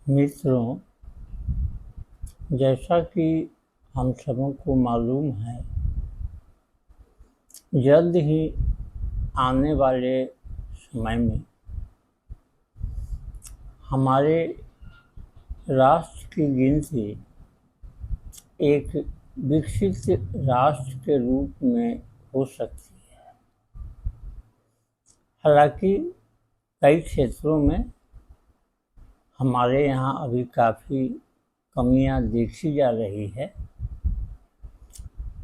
मित्रों, जैसा कि हम सबों को मालूम है, जल्द ही आने वाले समय में हमारे राष्ट्र की गिनती एक विकसित राष्ट्र के रूप में हो सकती है। हालांकि कई क्षेत्रों में हमारे यहाँ अभी काफ़ी कमियां देखी जा रही है,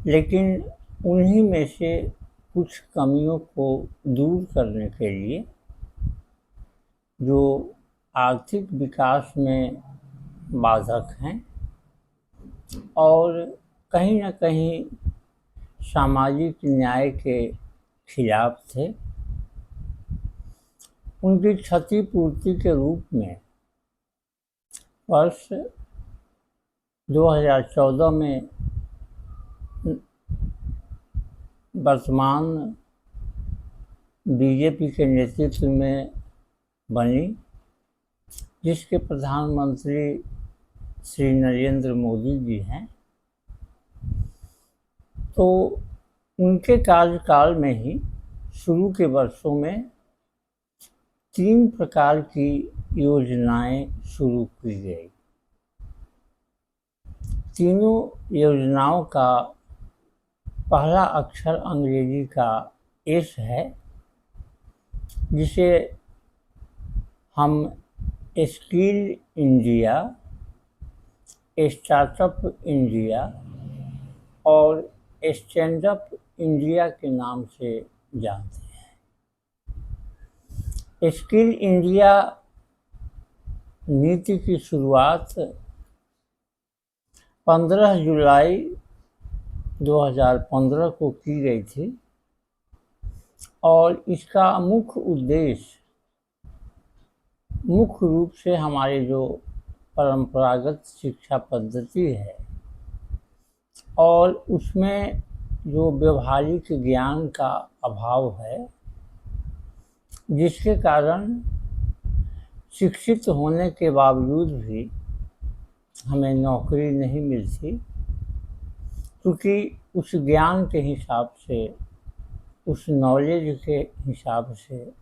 लेकिन उन्हीं में से कुछ कमियों को दूर करने के लिए जो आर्थिक विकास में बाधक हैं और कहीं न कहीं सामाजिक न्याय के खिलाफ थे, उनकी क्षतिपूर्ति के रूप में वर्ष 2014 में वर्तमान बीजेपी के नेतृत्व में बनी, जिसके प्रधानमंत्री श्री नरेंद्र मोदी जी हैं, तो उनके कार्यकाल में ही शुरू के वर्षों में 3 प्रकार की योजनाएं शुरू की गई। तीनों योजनाओं का पहला अक्षर अंग्रेजी का एस है, जिसे हम स्किल इंडिया, स्टार्टअप इंडिया और स्टैंडअप इंडिया के नाम से जानते हैं। स्किल इंडिया नीति की शुरुआत 15 जुलाई 2015 को की गई थी और इसका मुख्य रूप से हमारे जो परंपरागत शिक्षा पद्धति है और उसमें जो व्यवहारिक ज्ञान का अभाव है, जिसके कारण शिक्षित होने के बावजूद भी हमें नौकरी नहीं मिलती, क्योंकि उस ज्ञान के हिसाब से, उस नॉलेज के हिसाब से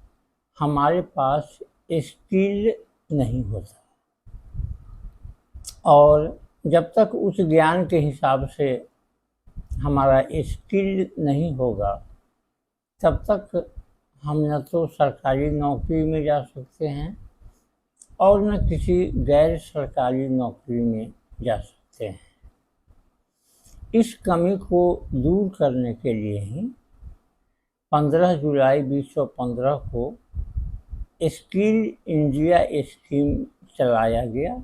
हमारे पास स्किल नहीं होता। और जब तक उस ज्ञान के हिसाब से हमारा स्किल नहीं होगा, तब तक हम न तो सरकारी नौकरी में जा सकते हैं और न किसी गैर सरकारी नौकरी में जा सकते हैं। इस कमी को दूर करने के लिए ही 15 जुलाई 2015 को स्किल इंडिया स्कीम चलाया गया,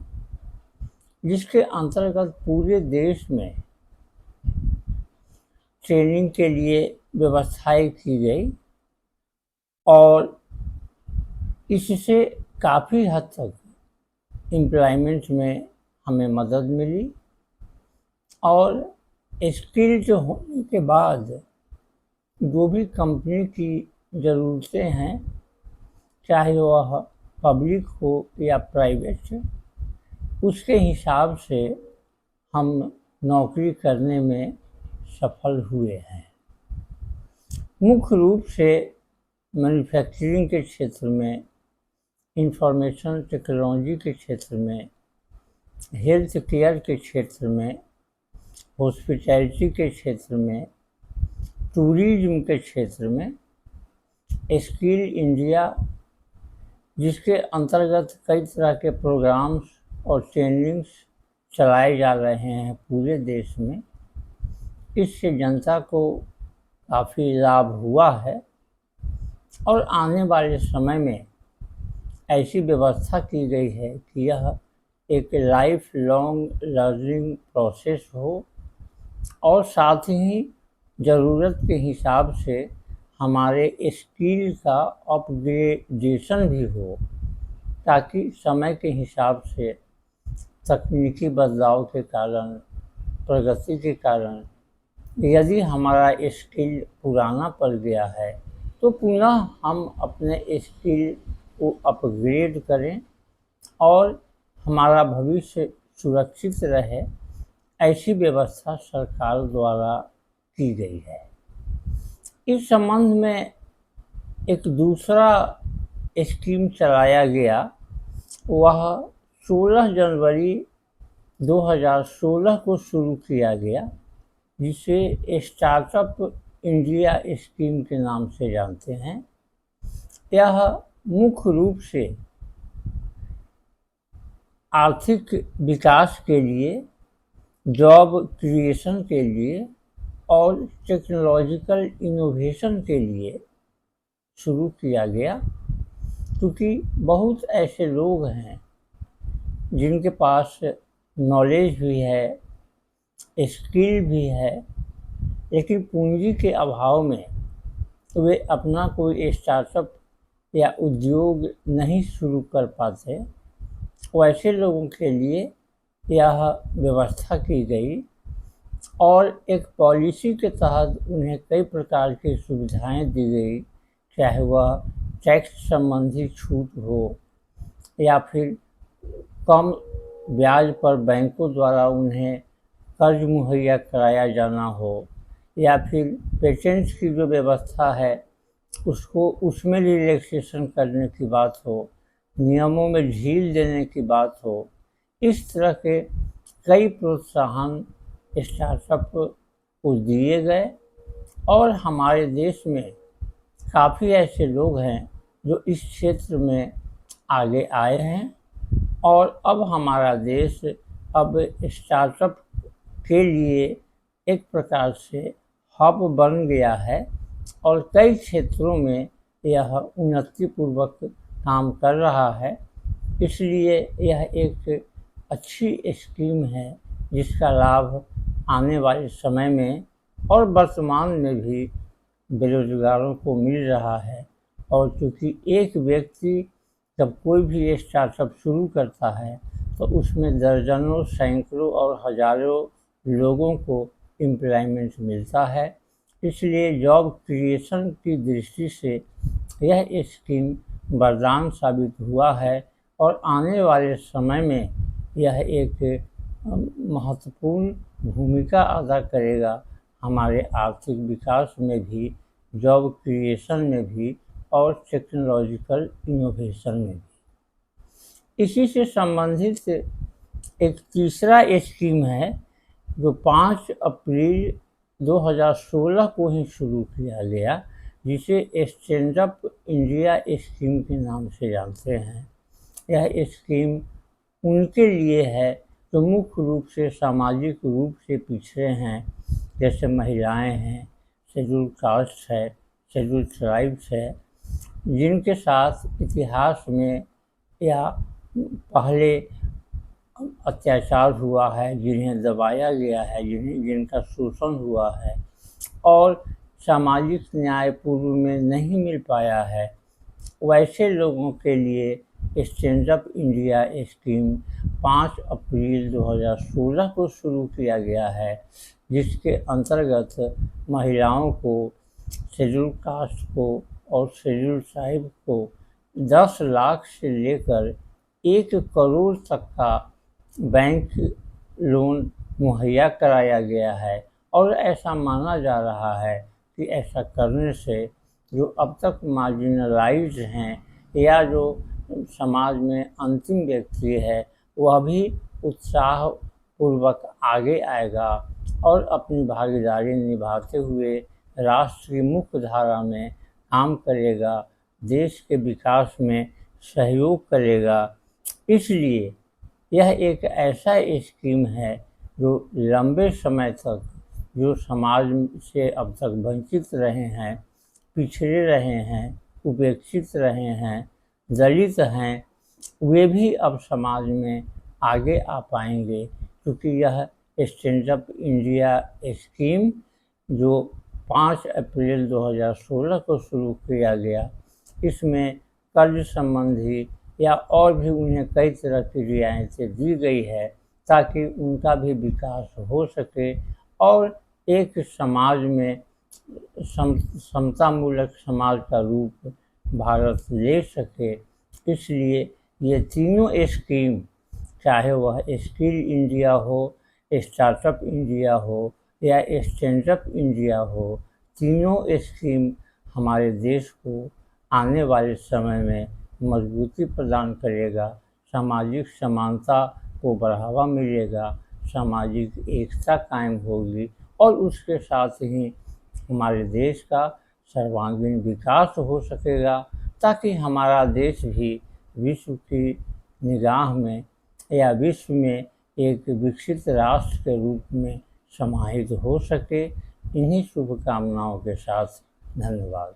जिसके अंतर्गत पूरे देश में ट्रेनिंग के लिए व्यवस्थाएं की गई और इससे काफ़ी हद तक एम्प्लॉयमेंट में हमें मदद मिली और स्किल्ड होने के बाद जो भी कंपनी की ज़रूरतें हैं, चाहे वह पब्लिक हो या प्राइवेट, उसके हिसाब से हम नौकरी करने में सफल हुए हैं। मुख्य रूप से मैन्युफैक्चरिंग के क्षेत्र में, इंफॉर्मेशन टेक्नोलॉजी के क्षेत्र में, हेल्थ केयर के क्षेत्र में, हॉस्पिटैलिटी के क्षेत्र में, टूरिज्म के क्षेत्र में स्किल इंडिया, जिसके अंतर्गत कई तरह के प्रोग्राम्स और ट्रेनिंग्स चलाए जा रहे हैं पूरे देश में, इससे जनता को काफ़ी लाभ हुआ है और आने वाले समय में ऐसी व्यवस्था की गई है कि यह एक लाइफ लॉन्ग लर्निंग प्रोसेस हो और साथ ही ज़रूरत के हिसाब से हमारे स्किल का अपग्रेडेशन भी हो, ताकि समय के हिसाब से तकनीकी बदलाव के कारण, प्रगति के कारण यदि हमारा स्किल पुराना पड़ गया है तो पुनः हम अपने स्किल को अपग्रेड करें और हमारा भविष्य सुरक्षित रहे, ऐसी व्यवस्था सरकार द्वारा की गई है। इस संबंध में एक दूसरा स्कीम चलाया गया, वह 16 जनवरी 2016 को शुरू किया गया, जिसे स्टार्टअप इंडिया स्कीम के नाम से जानते हैं। यह मुख्य रूप से आर्थिक विकास के लिए, जॉब क्रिएशन के लिए और टेक्नोलॉजिकल इनोवेशन के लिए शुरू किया गया, क्योंकि बहुत ऐसे लोग हैं जिनके पास नॉलेज भी है, स्किल भी है, लेकिन पूंजी के अभाव में वे अपना कोई स्टार्टअप या उद्योग नहीं शुरू कर पाते। वैसे लोगों के लिए यह व्यवस्था की गई और एक पॉलिसी के तहत उन्हें कई प्रकार की सुविधाएं दी गई, चाहे वह टैक्स संबंधी छूट हो या फिर कम ब्याज पर बैंकों द्वारा उन्हें कर्ज मुहैया कराया जाना हो, या फिर पेटेंट्स की जो व्यवस्था है उसको उसमें रिलैक्सेशन करने की बात हो, नियमों में ढील देने की बात हो। इस तरह के कई प्रोत्साहन स्टार्टअप को दिए गए और हमारे देश में काफ़ी ऐसे लोग हैं जो इस क्षेत्र में आगे आए हैं और अब हमारा देश अब स्टार्टअप के लिए एक प्रकार से हब बन गया है और कई क्षेत्रों में यह उन्नतिपूर्वक काम कर रहा है। इसलिए यह एक अच्छी स्कीम है जिसका लाभ आने वाले समय में और वर्तमान में भी बेरोजगारों को मिल रहा है। और क्योंकि एक व्यक्ति जब कोई भी स्टार्टअप शुरू करता है तो उसमें दर्जनों, सैकड़ों और हजारों लोगों को एम्प्लॉयमेंट मिलता है। इसलिए जॉब क्रिएशन की दृष्टि से यह स्कीम वरदान साबित हुआ है और आने वाले समय में यह एक महत्वपूर्ण भूमिका अदा करेगा हमारे आर्थिक विकास में भी, जॉब क्रिएशन में भी और टेक्नोलॉजिकल इनोवेशन में भी। इसी से संबंधित एक तीसरा स्कीम है जो 5 अप्रैल 2016 को ही शुरू किया गया, जिसे स्टैंडअप इंडिया स्कीम के नाम से जानते हैं। यह स्कीम उनके लिए है जो मुख्य रूप से सामाजिक रूप से पिछड़े हैं, जैसे महिलाएं हैं, शेड्यूल कास्ट है, शेड्यूल ट्राइब्स है, जिनके साथ इतिहास में या पहले अत्याचार हुआ है, जिन्हें दबाया गया है, जिनका शोषण हुआ है और सामाजिक न्याय पूर्व में नहीं मिल पाया है। वैसे लोगों के लिए स्टैंडअप इंडिया स्कीम 5 अप्रैल 2016 को शुरू किया गया है, जिसके अंतर्गत महिलाओं को, शेड्यूल कास्ट को और शेड्यूल ट्राइब को 10 लाख से लेकर 1 करोड़ तक का बैंक लोन मुहैया कराया गया है। और ऐसा माना जा रहा है कि ऐसा करने से जो अब तक मार्जिनलाइज्ड हैं या जो समाज में अंतिम व्यक्ति है वह भी उत्साहपूर्वक आगे आएगा और अपनी भागीदारी निभाते हुए राष्ट्र की मुख्य धारा में काम करेगा, देश के विकास में सहयोग करेगा। इसलिए यह एक ऐसा स्कीम है जो लंबे समय तक जो समाज से अब तक वंचित रहे हैं, पिछड़े रहे हैं, उपेक्षित रहे हैं, दलित हैं, वे भी अब समाज में आगे आ पाएंगे, क्योंकि यह स्टैंडअप इंडिया स्कीम जो 5 अप्रैल 2016 को शुरू किया गया, इसमें कर्ज संबंधी या और भी उन्हें कई तरह की रियायतें दी गई है ताकि उनका भी विकास हो सके और एक समाज में समतामूलक समाज का रूप भारत ले सके। इसलिए ये तीनों स्कीम चाहे वह स्किल इंडिया हो, स्टार्टअप इंडिया हो या स्टैंडअप इंडिया हो, तीनों स्कीम हमारे देश को आने वाले समय में मजबूती प्रदान करेगा, सामाजिक समानता को बढ़ावा मिलेगा, सामाजिक एकता कायम होगी और उसके साथ ही हमारे देश का सर्वांगीण विकास हो सकेगा, ताकि हमारा देश भी विश्व की निगाह में या विश्व में एक विकसित राष्ट्र के रूप में समाहित हो सके। इन्हीं शुभकामनाओं के साथ धन्यवाद।